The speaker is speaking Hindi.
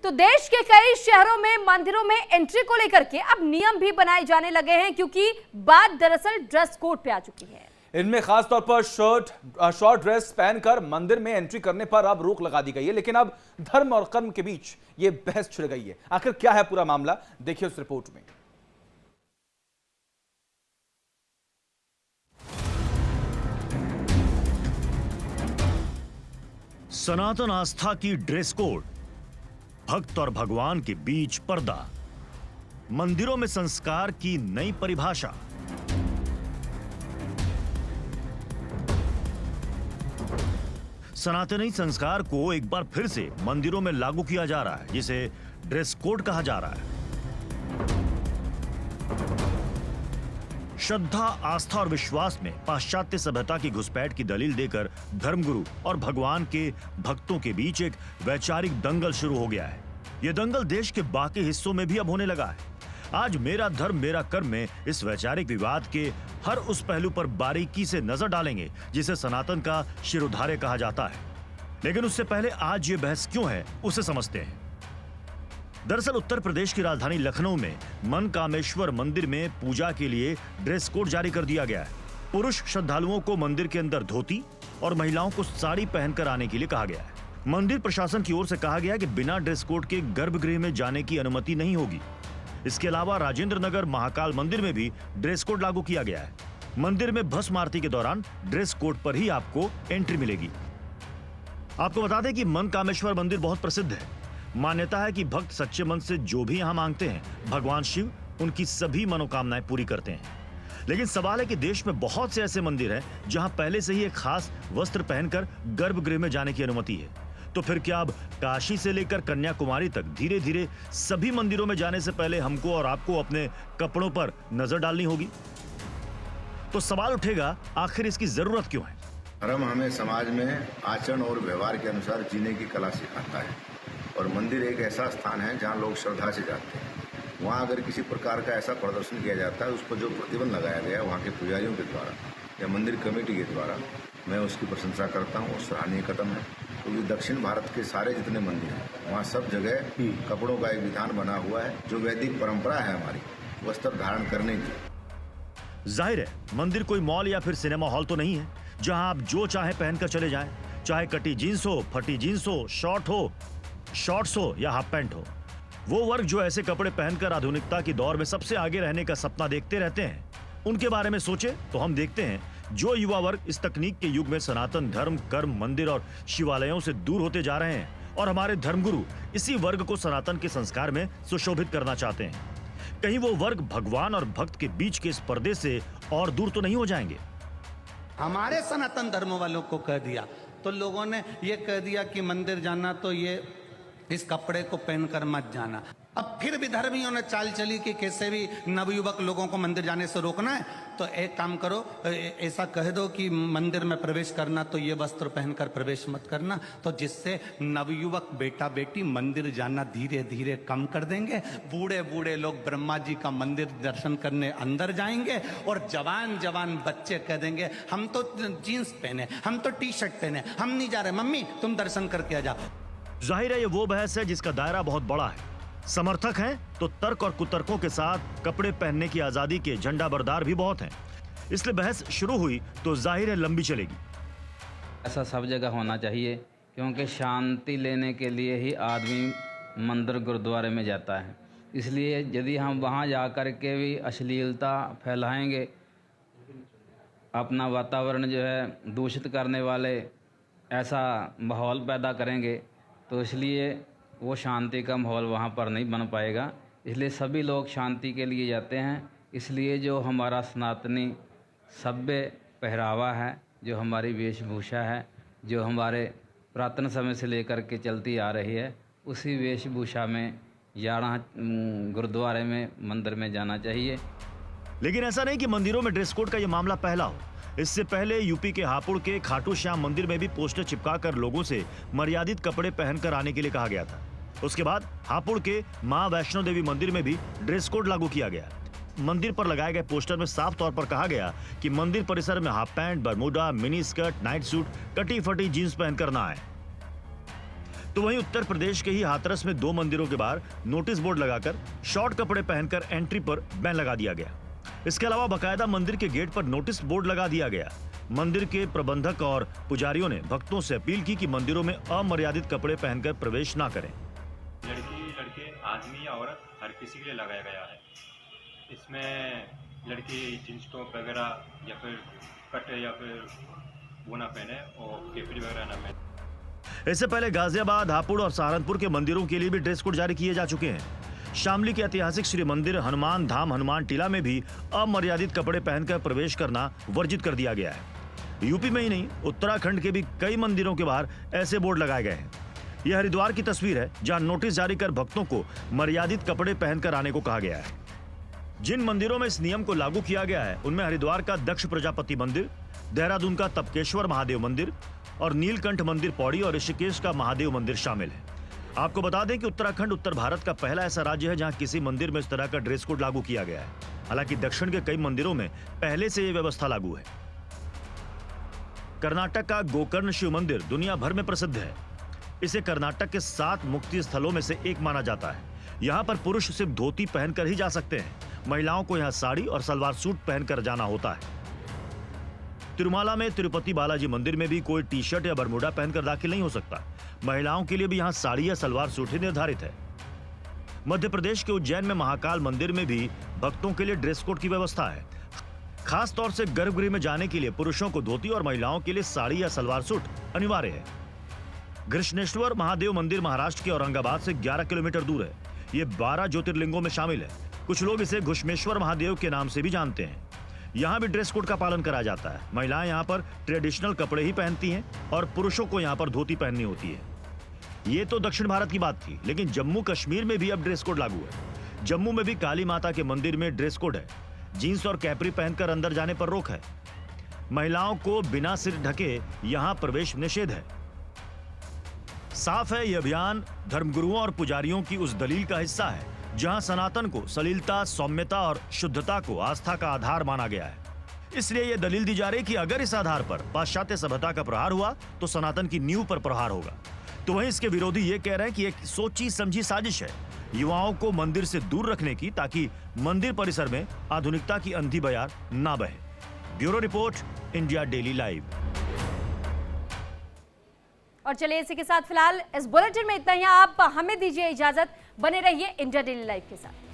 तो देश के कई शहरों में मंदिरों में एंट्री को लेकर के अब नियम भी बनाए जाने लगे हैं, क्योंकि बात दरअसल ड्रेस कोड पे आ चुकी है। इनमें खास तौर पर शॉर्ट ड्रेस पहनकर मंदिर में एंट्री करने पर अब रोक लगा दी गई है, लेकिन अब धर्म और कर्म के बीच ये बहस छिड़ गई है। आखिर क्या है पूरा मामला, देखिए उस रिपोर्ट में। सनातन आस्था की ड्रेस कोड, भक्त और भगवान के बीच पर्दा, मंदिरों में संस्कार की नई परिभाषा। सनातनी संस्कार को एक बार फिर से मंदिरों में लागू किया जा रहा है, जिसे ड्रेस कोड कहा जा रहा है। श्रद्धा, आस्था और विश्वास में पाश्चात्य सभ्यता की घुसपैठ की दलील देकर धर्मगुरु और भगवान के भक्तों के बीच एक वैचारिक दंगल शुरू हो गया है। यह दंगल देश के बाकी हिस्सों में भी अब होने लगा है। आज मेरा धर्म मेरा कर्म में इस वैचारिक विवाद के हर उस पहलू पर बारीकी से नजर डालेंगे जिसे सनातन का शिरोधार्य कहा जाता है। लेकिन उससे पहले आज ये बहस क्यों है, उसे समझते हैं। दरअसल उत्तर प्रदेश की राजधानी लखनऊ में मनकामेश्वर मंदिर में पूजा के लिए ड्रेस कोड जारी कर दिया गया है। पुरुष श्रद्धालुओं को मंदिर के अंदर धोती और महिलाओं को साड़ी पहनकर आने के लिए कहा गया है। मंदिर प्रशासन की ओर से कहा गया कि बिना ड्रेस कोड के गर्भगृह में जाने की अनुमति नहीं होगी। इसके अलावा राजेंद्र नगर महाकाल मंदिर में भी ड्रेस कोड लागू किया गया है। मंदिर में भस्म आरती के दौरान ड्रेस कोड पर ही आपको एंट्री मिलेगी। आपको बता दें कि मनकामेश्वर मंदिर बहुत प्रसिद्ध है। मान्यता है कि भक्त सच्चे मन से जो भी यहां मांगते हैं, भगवान शिव उनकी सभी मनोकामनाएं पूरी करते हैं। लेकिन सवाल है कि देश में बहुत से ऐसे मंदिर हैं जहां पहले से ही एक खास वस्त्र पहनकर गर्भगृह में जाने की अनुमति है। तो फिर क्या अब काशी से लेकर कन्याकुमारी तक धीरे धीरे सभी मंदिरों में जाने से पहले हमको और आपको अपने कपड़ों पर नजर डालनी होगी? तो सवाल उठेगा, आखिर इसकी जरूरत क्यों है? धर्म हमें समाज में आचरण और व्यवहार के अनुसार जीने की कला सिखाता है, और मंदिर एक ऐसा स्थान है जहां लोग श्रद्धा से जाते हैं। वहां अगर किसी प्रकार का ऐसा प्रदर्शन किया जाता है, उस पर जो प्रतिबंध लगाया गया है वहां के पुजारियों के द्वारा या मंदिर कमेटी के द्वारा, मैं उसकी प्रशंसा करता हूं और सराहनीय कदम है। क्योंकि दक्षिण भारत के सारे जितने मंदिर हैं वहाँ सब जगह कपड़ों का एक विधान बना हुआ है, जो वैदिक परंपरा है हमारी वस्त्र धारण करने की। जाहिर है मंदिर कोई मॉल या फिर सिनेमा हॉल तो नहीं है जहां आप जो चाहे पहनकर चले जाएं, चाहे कटी जींस हो, फटी जींस हो, शॉर्ट्स हो या हाफ पैंट हो। वो वर्ग जो ऐसे कपड़े पहनकर आधुनिकता की दौर में सबसे आगे रहने का सपना देखते रहते हैं, उनके बारे में सोचे तो हम देखते हैं जो युवा वर्ग इस तकनीक के युग में सनातन धर्म, कर्म, मंदिर और शिवालयों से दूर होते जा रहे हैं, और हमारे धर्मगुरु इसी वर्ग को सनातन के संस्कार में सुशोभित करना चाहते हैं। कहीं वो वर्ग भगवान और भक्त के बीच के इस पर्दे से और दूर तो नहीं हो जाएंगे? हमारे सनातन धर्म वालों को कह दिया तो लोगों ने ये कह दिया कि मंदिर जाना तो ये इस कपड़े को पहनकर मत जाना। अब फिर भी धर्मियों ने चाल चली कि कैसे भी नवयुवक लोगों को मंदिर जाने से रोकना है, तो एक काम करो, ऐसा कह दो कि मंदिर में प्रवेश करना तो ये वस्त्र पहनकर प्रवेश मत करना, तो जिससे नवयुवक बेटा बेटी मंदिर जाना धीरे धीरे कम कर देंगे। बूढ़े बूढ़े लोग ब्रह्मा जी का मंदिर दर्शन करने अंदर जाएंगे, और जवान जवान बच्चे कह देंगे हम तो जीन्स पहने, हम तो टी शर्ट पहने, हम नहीं जा रहे, मम्मी तुम दर्शन करके आ जाओ। जाहिर है ये वो बहस है जिसका दायरा बहुत बड़ा है। समर्थक हैं तो तर्क और कुतर्कों के साथ कपड़े पहनने की आजादी के झंडा बरदार भी बहुत हैं। इसलिए बहस शुरू हुई तो जाहिर है लंबी चलेगी। ऐसा सब जगह होना चाहिए, क्योंकि शांति लेने के लिए ही आदमी मंदिर गुरुद्वारे में जाता है। इसलिए यदि हम वहाँ जा कर के भी अश्लीलता फैलाएंगे, अपना वातावरण जो है दूषित करने वाले ऐसा माहौल पैदा करेंगे, तो इसलिए वो शांति का माहौल वहाँ पर नहीं बन पाएगा। इसलिए सभी लोग शांति के लिए जाते हैं। इसलिए जो हमारा सनातनी सभ्य पहरावा है, जो हमारी वेशभूषा है, जो हमारे पुरातन समय से लेकर के चलती आ रही है, उसी वेशभूषा में जाना, गुरुद्वारे में, मंदिर में जाना चाहिए। लेकिन ऐसा नहीं कि मंदिरों में ड्रेस कोड का ये मामला पहला हो। इससे पहले यूपी के हापुड़ के खाटू श्याम मंदिर में भी पोस्टर चिपकाकर लोगों से मर्यादित कपड़े पहनकर आने के लिए कहा गया था। उसके बाद हापुड़ के मां वैष्णो देवी मंदिर में भी ड्रेस कोड लागू किया गया। मंदिर पर लगाए गए पोस्टर में साफ तौर पर कहा गया कि मंदिर परिसर में half pant, Bermuda, mini skirt, night suit, कटी फटी जींस पहनकर ना आए। तो वहीं उत्तर प्रदेश के ही हाथरस में 2 मंदिरों के बाहर नोटिस बोर्ड लगाकर शॉर्ट कपड़े पहनकर एंट्री पर बैन लगा दिया गया। इसके अलावा बकायदा मंदिर के गेट पर नोटिस बोर्ड लगा दिया गया। मंदिर के प्रबंधक और पुजारियों ने भक्तों से अपील की कि मंदिरों में अमर्यादित कपड़े पहनकर प्रवेश ना करें। लड़की लड़के आदमी या औरत हर किसी के लिए लगाया गया है। इसमें लड़की जींस टॉप वगैरह या फिर कट या फिर वो ना पहने और केपरी वगैरह ना पहने। इससे पहले गाजियाबाद, हापुड़ और सहारनपुर के मंदिरों के लिए भी ड्रेस कोड जारी किए जा चुके हैं। शामली के ऐतिहासिक श्री मंदिर हनुमान धाम हनुमान टीला में भी अमर्यादित कपड़े पहनकर प्रवेश करना वर्जित कर दिया गया है। यूपी में ही नहीं, उत्तराखंड के भी कई मंदिरों के बाहर ऐसे बोर्ड लगाए गए हैं। यह हरिद्वार की तस्वीर है, जहां नोटिस जारी कर भक्तों को मर्यादित कपड़े पहनकर आने को कहा गया है। जिन मंदिरों में इस नियम को लागू किया गया है उनमें हरिद्वार का दक्ष प्रजापति मंदिर, देहरादून का तपकेश्वर महादेव मंदिर और नीलकंठ मंदिर पौड़ी और ऋषिकेश का महादेव मंदिर शामिल है। आपको बता दें कि उत्तराखंड उत्तर भारत का पहला ऐसा राज्य है जहां किसी मंदिर में इस तरह का ड्रेस कोड लागू किया गया है। हालांकि दक्षिण के कई मंदिरों में पहले से यह व्यवस्था लागू है। कर्नाटक का गोकर्ण शिव मंदिर दुनिया भर में प्रसिद्ध है। इसे कर्नाटक के 7 मुक्ति स्थलों में से एक माना जाता है। यहाँ पर पुरुष सिर्फ धोती पहनकर ही जा सकते हैं। महिलाओं को यहाँ साड़ी और सलवार सूट पहनकर जाना होता है। तिरुमाला में तिरुपति बालाजी मंदिर में भी कोई टी शर्ट या बरमूडा पहनकर दाखिल नहीं हो सकता। महिलाओं के लिए भी यहाँ साड़ी या सलवार सूट ही निर्धारित है। मध्य प्रदेश के उज्जैन में महाकाल मंदिर में भी भक्तों के लिए ड्रेस कोड की व्यवस्था है। खास तौर से गर्भगृह में जाने के लिए पुरुषों को धोती और महिलाओं के लिए साड़ी या सलवार सूट अनिवार्य है। घृष्णेश्वर महादेव मंदिर महाराष्ट्र के औरंगाबाद से 11 किलोमीटर दूर है। ये 12 ज्योतिर्लिंगों में शामिल है। कुछ लोग इसे घुश्मेश्वर महादेव के नाम से भी जानते हैं। यहाँ भी ड्रेस कोड का पालन कराया जाता है। महिलाएं यहाँ पर ट्रेडिशनल कपड़े ही पहनती हैं और पुरुषों को यहाँ पर धोती पहननी होती है। ये तो दक्षिण भारत की बात थी, लेकिन जम्मू कश्मीर में भी अब ड्रेस कोड लागू है। जम्मू में भी काली माता के मंदिर में ड्रेस कोड है। जींस और कैपरी पहनकर अंदर जाने पर रोक है। महिलाओं को बिना सिर ढके यहाँ प्रवेश निषेध है। साफ है, यह अभियान धर्मगुरुओं और पुजारियों की उस दलील का हिस्सा है जहां सनातन को सलीलता, सौम्यता और शुद्धता को आस्था का आधार माना गया है। इसलिए यह दलील दी जा रही कि अगर इस आधार पर पाश्चात्य सभ्यता का प्रहार हुआ तो सनातन की नींव पर प्रहार होगा। तो वहीं इसके विरोधी ये कह रहे हैं कि एक सोची समझी साजिश है युवाओं को मंदिर से दूर रखने की, ताकि मंदिर परिसर में आधुनिकता की अंधी बयार ना बहे। Bureau report, India daily live. और चलिए इसी के साथ फिलहाल इस बुलेटिन में इतना ही। आप हमें दीजिए इजाजत, बने रहिए इंडिया डेली लाइव के साथ।